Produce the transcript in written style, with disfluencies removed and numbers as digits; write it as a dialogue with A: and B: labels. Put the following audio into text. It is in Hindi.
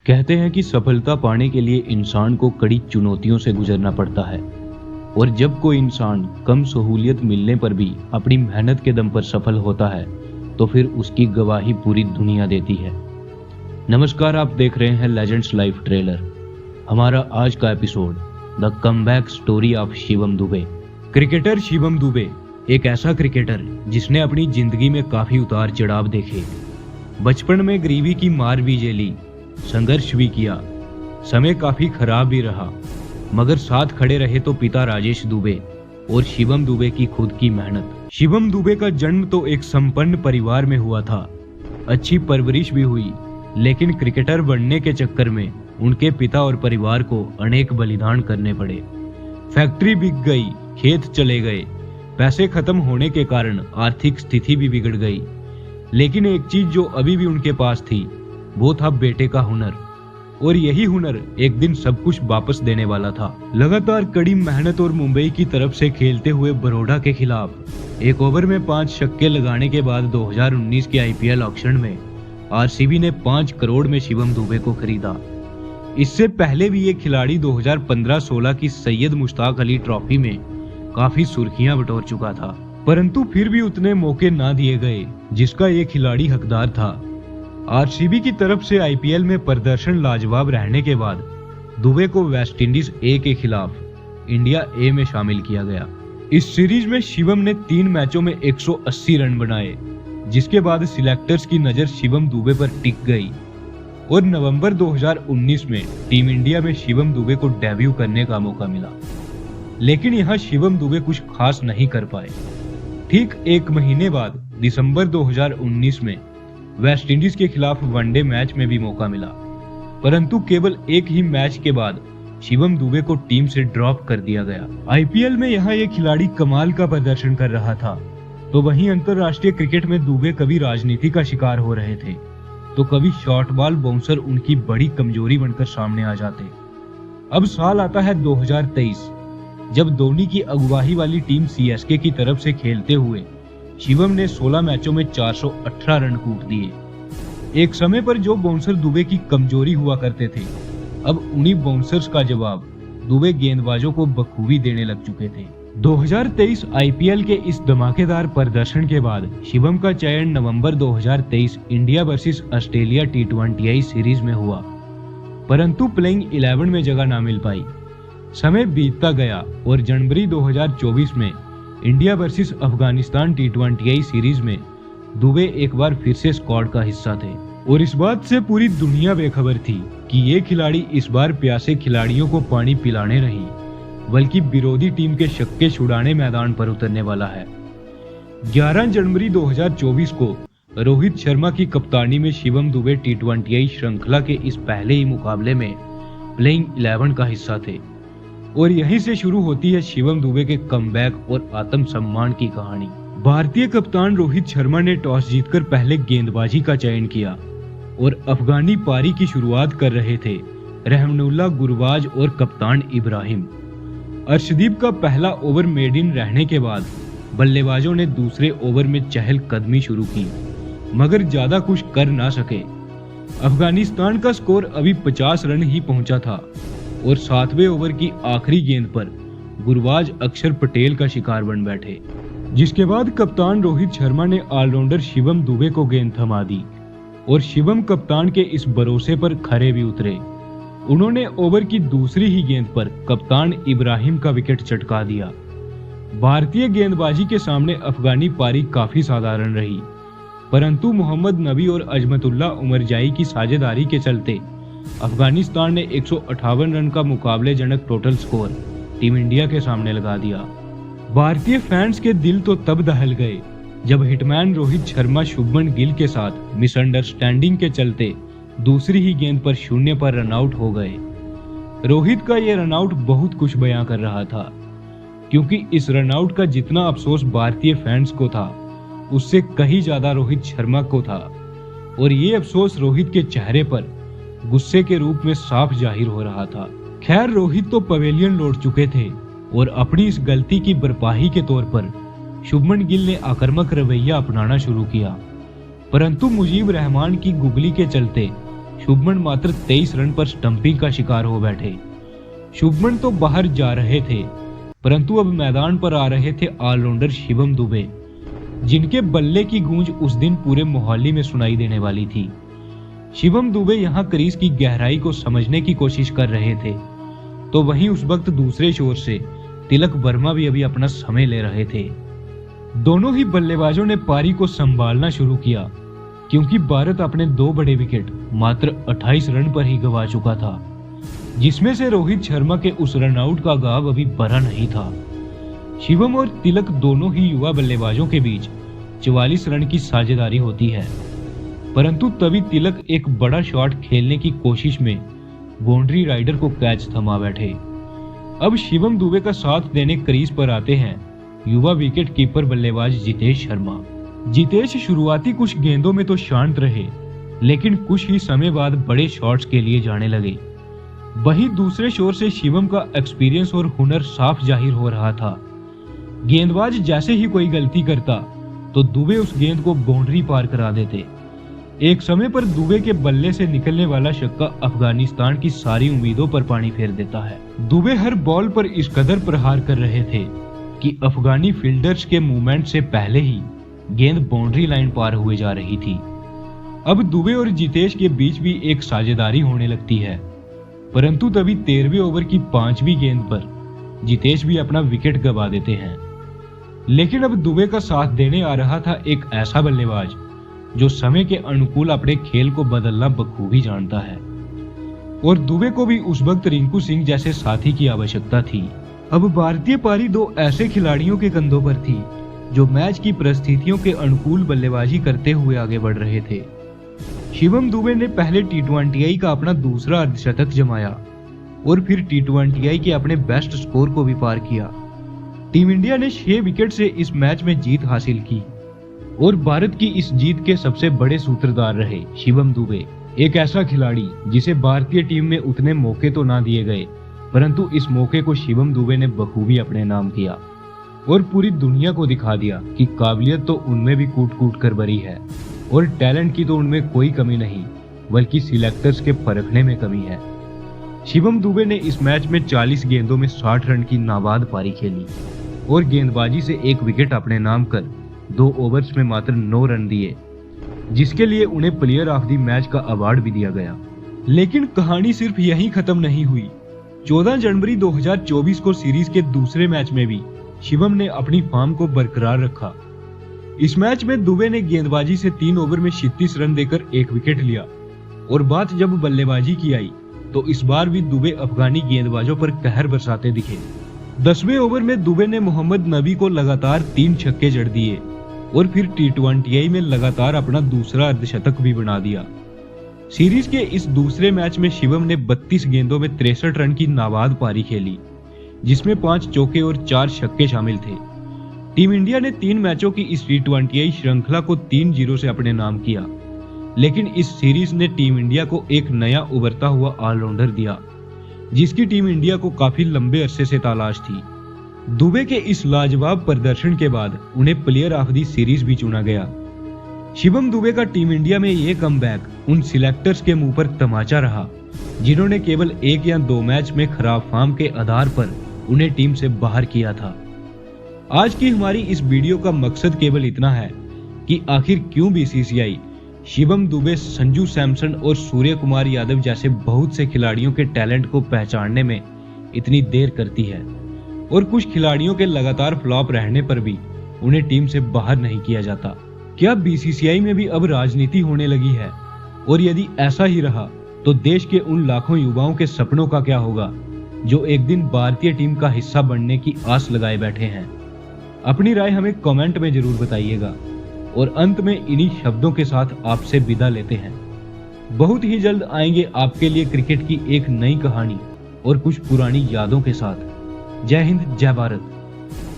A: कहते हैं कि सफलता पाने के लिए इंसान को कड़ी चुनौतियों से गुजरना पड़ता है और जब कोई इंसान कम सहूलियत मिलने पर भी अपनी मेहनत के दम पर सफल होता है तो फिर उसकी गवाही पूरी दुनिया देती है। नमस्कार, आप देख रहे हैं लेजेंड्स लाइफ ट्रेलर। हमारा आज का episode the comeback story of Shivam Dubey. Cricketer Shivam Dubey एक ऐसा क्रिकेटर जिसने अपनी जिंदगी में काफी उतार चढ़ाव देखे। बचपन में गरीबी की मार भी झेली, संघर्ष भी किया, समय काफी खराब भी रहा, मगर साथ खड़े रहे तो पिता राजेश दुबे और शिवम दुबे की खुद की मेहनत। शिवम दुबे का जन्म तो एक संपन्न परिवार में हुआ था, अच्छी परवरिश भी हुई, लेकिन क्रिकेटर बनने के चक्कर में उनके पिता और परिवार को अनेक बलिदान करने पड़े। फैक्ट्री बिक गई, खेत चले गए, पैसे खत्म होने के कारण आर्थिक स्थिति भी बिगड़ गई, लेकिन एक चीज जो अभी भी उनके पास थी वो था बेटे का हुनर, और यही हुनर एक दिन सब कुछ वापस देने वाला था। लगातार कड़ी मेहनत और मुंबई की तरफ से खेलते हुए बड़ौदा के खिलाफ एक ओवर में 5 छक्के लगाने के बाद 2019 के आईपीएल ऑक्शन में आरसीबी ने 5 करोड़ में शिवम दुबे को खरीदा। इससे पहले भी ये खिलाड़ी 2015-16 की सैयद मुश्ताक अली ट्रॉफी में काफी सुर्खियां बटोर चुका था, परंतु फिर भी उतने मौके ना दिए गए जिसका ये खिलाड़ी हकदार था। आरसीबी की तरफ से आईपीएल में प्रदर्शन लाजवाब रहने के बाद दुबे को वेस्टइंडीज ए के खिलाफ इंडिया ए में शामिल किया गया। इस सीरीज में शिवम ने 3 मैचों में 180 रन बनाए, जिसके बाद सिलेक्टर्स की नजर शिवम दुबे पर टिक गई और नवंबर 2019 में टीम इंडिया में शिवम दुबे को डेब्यू करने का मौका मिला। लेकिन यहाँ शिवम दुबे कुछ खास नहीं कर पाए। ठीक 1 महीने बाद दिसंबर 2019 में वेस्टइंडीज के खिलाफ वनडे मैच में भी मौका मिला, परंतु केवल एक ही मैच के बाद शिवम दुबे को टीम से ड्रॉप कर दिया गया। आईपीएल में यहाँ ये खिलाड़ी कमाल का प्रदर्शन कर रहा था, तो वहीं अंतरराष्ट्रीय क्रिकेट में दुबे कभी राजनीति का शिकार हो रहे थे तो कभी शॉर्ट बॉल बाउंसर उनकी बड़ी कमजोरी बनकर सामने आ जाते। अब साल आता है 2023, जब धोनी की अगुवाई वाली टीम सीएसके की तरफ से खेलते हुए शिवम ने 16 मैचों में 418 रन कूट दिए। एक समय पर जो बाउंसर दुबे की कमजोरी हुआ करते थे, अब उन्हीं बाउंसर्स का जवाब दुबे गेंदबाजों को बखूबी देने लग चुके थे। 2023 आईपीएल के इस धमाकेदार प्रदर्शन के बाद शिवम का चयन नवंबर 2023 India versus Australia T20I series में हुआ, परंतु प्लेइंग 11 में जगह ना मिल पाई। समय बीतता गया और जनवरी 2024 में India versus Afghanistan T20I series में दुबे एक बार फिर से स्क्वाड का हिस्सा थे, और इस बात से पूरी दुनिया बेखबर थी कि ये खिलाड़ी इस बार प्यासे खिलाड़ियों को पानी पिलाने नहीं, बल्कि विरोधी टीम के छक्के छुड़ाने मैदान पर उतरने वाला है। 11 जनवरी 2024 को रोहित शर्मा की कप्तानी में शिवम दुबे T20I श्रृंखला के इस पहले ही मुकाबले में प्लेइंग 11 का हिस्सा थे, और यहीं से शुरू होती है शिवम दुबे के कमबैक और आत्मसम्मान की कहानी। भारतीय कप्तान रोहित शर्मा ने टॉस जीतकर पहले गेंदबाजी का चयन किया और अफगानी पारी की शुरुआत कर रहे थे रहमानुल्लाह गुरबाज और कप्तान इब्राहिम। अर्शदीप का पहला ओवर मेड इन रहने के बाद बल्लेबाजों ने दूसरे ओवर में चहलकदमी शुरू की, मगर ज्यादा कुछ कर ना सके। अफगानिस्तान का स्कोर अभी 50 रन ही पहुंचा था और 7वें ओवर की आखिरी गेंद पर गुरबाज अक्षर पटेल का शिकार बन बैठे, जिसके बाद कप्तान रोहित शर्मा ने ऑलराउंडर शिवम दुबे को गेंद थमा दी और शिवम कप्तान के इस भरोसे पर खरे भी उतरे। उन्होंने ओवर की दूसरी ही गेंद पर कप्तान इब्राहिम का विकेट चटका दिया। भारतीय गेंदबाजी के सामने अफगानी पारी काफी साधारण रही, परंतु मोहम्मद नबी और अजमतुल्लाह उमरजाई की साझेदारी के चलते अफगानिस्तान ने 158 रन का मुकाबलेजनक टोटल स्कोर टीम इंडिया के सामने लगा दिया। भारतीय फैंस के दिल तो तब दहल गए जब हिटमैन रोहित शर्मा शुभमन गिल के साथ मिसअंडरस्टैंडिंग के चलते दूसरी ही गेंद पर 0 पर रनआउट हो गए। रोहित का ये रनआउट बहुत कुछ बयां कर रहा था, क्योंकि इस रनआउट का जितना अफसोस भारतीय फैंस को था, उससे कहीं ज्यादा रोहित शर्मा को था, और ये अफसोस रोहित के चेहरे पर गुस्से के रूप में साफ जाहिर हो रहा था। खैर, रोहित तो पवेलियन लौट चुके थे और अपनी इस गलती की भरपाई के तौर पर शुभमन गिल ने आक्रामक रवैया अपनाना शुरू किया, परंतु मुजीब रहमान की गुगली के चलते शुभमन मात्र 23 रन पर स्टंपिंग का शिकार हो बैठे। शुभमन तो बाहर जा रहे थे, परंतु अब मैदान पर आ रहे थे ऑलराउंडर शिवम दुबे, जिनके बल्ले की गूंज उस दिन पूरे मोहाली में सुनाई देने वाली थी। शिवम दुबे यहां क्रीज की गहराई को समझने की कोशिश कर रहे थे, तो वहीं उस वक्त दूसरे छोर से तिलक वर्मा भी अभी अपना समय ले रहे थे। दोनों ही बल्लेबाजों ने पारी को संभालना शुरू किया, क्योंकि भारत अपने 2 बड़े विकेट मात्र 28 रन पर ही गंवा चुका था, जिसमें से रोहित शर्मा के उस रनआउट का गाव अभी भरा नहीं था। शिवम और तिलक दोनों ही युवा बल्लेबाजों के बीच 44 रन की साझेदारी होती है, परंतु तभी तिलक एक बड़ा शॉट खेलने की कोशिश में बाउंड्री राइडर को कैच थमा बैठे। अब शिवम दुबे का साथ देने क्रीज पर आते हैं युवा विकेट कीपर बल्लेबाज जितेश शर्मा। जितेश शुरुआती कुछ गेंदों में तो शांत रहे, लेकिन कुछ ही समय बाद बड़े शॉट्स के लिए जाने लगे। वहीं दूसरे छोर से शिवम का एक्सपीरियंस और हुनर साफ जाहिर हो रहा था। गेंदबाज जैसे ही कोई गलती करता तो दुबे उस गेंद को बाउंड्री पार करा देते। एक समय पर दुबे के बल्ले से निकलने वाला छक्का अफगानिस्तान की सारी उम्मीदों पर पानी फेर देता है। दुबे हर बॉल पर इस कदर प्रहार कर रहे थे कि अफगानी फील्डर्स के मूवमेंट से पहले ही गेंद बाउंड्री लाइन पार हुए जा रही थी। अब दुबे और जितेश के बीच भी एक साझेदारी होने लगती है, परंतु तभी 13वें ओवर की 5वीं गेंद पर जितेश भी अपना विकेट गंवा देते हैं। लेकिन अब दुबे का साथ देने आ रहा था एक ऐसा बल्लेबाज जो समय के अनुकूल अपने खेल को बदलना बखूबी जानता है, और दुबे को भी उस वक्त रिंकू सिंह जैसे साथी की आवश्यकता थी। अब भारतीय पारी 2 ऐसे खिलाड़ियों के कंधों पर थी जो मैच की परिस्थितियों के अनुकूल बल्लेबाजी करते हुए आगे बढ़ रहे थे। शिवम दुबे ने पहले T20I का अपना दूसरा अर्धशतक जमाया और फिर T20I के अपने बेस्ट स्कोर को भी पार किया। टीम इंडिया ने 6 विकेट से इस मैच में जीत हासिल की और भारत की इस जीत के सबसे बड़े सूत्रधार रहे शिवम दुबे, एक ऐसा खिलाड़ी जिसे भारतीय टीम में उतने मौके तो ना दिए गए, परंतु इस मौके को शिवम दुबे ने बखूबी अपने नाम किया और पूरी दुनिया को दिखा दिया कि काबिलियत तो उनमें भी कूट कूट कर भरी है और टैलेंट की तो उनमें कोई कमी नहीं, बल्कि सिलेक्टर्स के परखने में कमी है। शिवम दुबे ने इस मैच में 40 गेंदों में 60 रन की नाबाद पारी खेली और गेंदबाजी से 1 विकेट अपने नाम कर 2 ओवर्स में मात्र 9 रन दिए, जिसके लिए उन्हें प्लेयर ऑफ द मैच का अवार्ड भी दिया गया। लेकिन कहानी सिर्फ यहीं खत्म नहीं हुई। 14 जनवरी 2024 को सीरीज के दूसरे मैच में भी शिवम ने अपनी फॉर्म को बरकरार रखा। इस मैच में दुबे ने गेंदबाजी से 3 ओवर में 36 रन देकर 1 विकेट लिया, और बात जब बल्लेबाजी की आई तो इस बार भी दुबे अफगानी गेंदबाजों पर कहर बरसाते दिखे। 10वें ओवर में दुबे ने मोहम्मद नबी को लगातार 3 छक्के जड़ दिए और फिर T20I में लगातार अपना दूसरा अर्धशतक भी बना दिया। सीरीज के इस दूसरे मैच में शिवम ने 32 गेंदों में 63 रन की नाबाद पारी खेली, जिसमें 5 चौके और 4 छक्के शामिल थे। टीम इंडिया ने 3 मैचों की इस T20I श्रृंखला को 3-0 से अपने नाम किया, लेकिन इस सीरीज ने टीम इंडिया को एक नया उभरता हुआ ऑलराउंडर दिया, जिसकी टीम इंडिया को काफी लंबे अरसे से तलाश थी। दुबे के इस लाजवाब प्रदर्शन के बाद उन्हें प्लेयर ऑफ द सीरीज भी चुना गया। शिवम दुबे का टीम इंडिया में ये कमबैक उन सिलेक्टर्स के मुंह पर तमाचा रहा, जिन्होंने केवल 1 या 2 मैच में खराब फॉर्म के आधार पर उन्हें टीम से बाहर किया था। आज की हमारी इस वीडियो का मकसद केवल इतना है कि आखिर क्यों BCCI शिवम दुबे, संजू सैमसन और सूर्य कुमार यादव जैसे बहुत से खिलाड़ियों के टैलेंट को पहचानने में इतनी देर करती है, और कुछ खिलाड़ियों के लगातार फ्लॉप रहने पर भी उन्हें टीम से बाहर नहीं किया जाता। क्या BCCI में भी अब राजनीति होने लगी है? और यदि ऐसा ही रहा तो देश के उन लाखों युवाओं के सपनों का क्या होगा जो एक दिन भारतीय टीम का हिस्सा बनने की आस लगाए बैठे हैं? अपनी राय हमें कमेंट में जरूर बताइएगा, और अंत में इन्हीं शब्दों के साथ आपसे विदा लेते हैं। बहुत ही जल्द आएंगे आपके लिए क्रिकेट की एक नई कहानी और कुछ पुरानी यादों के साथ। जय हिंद, जय भारत।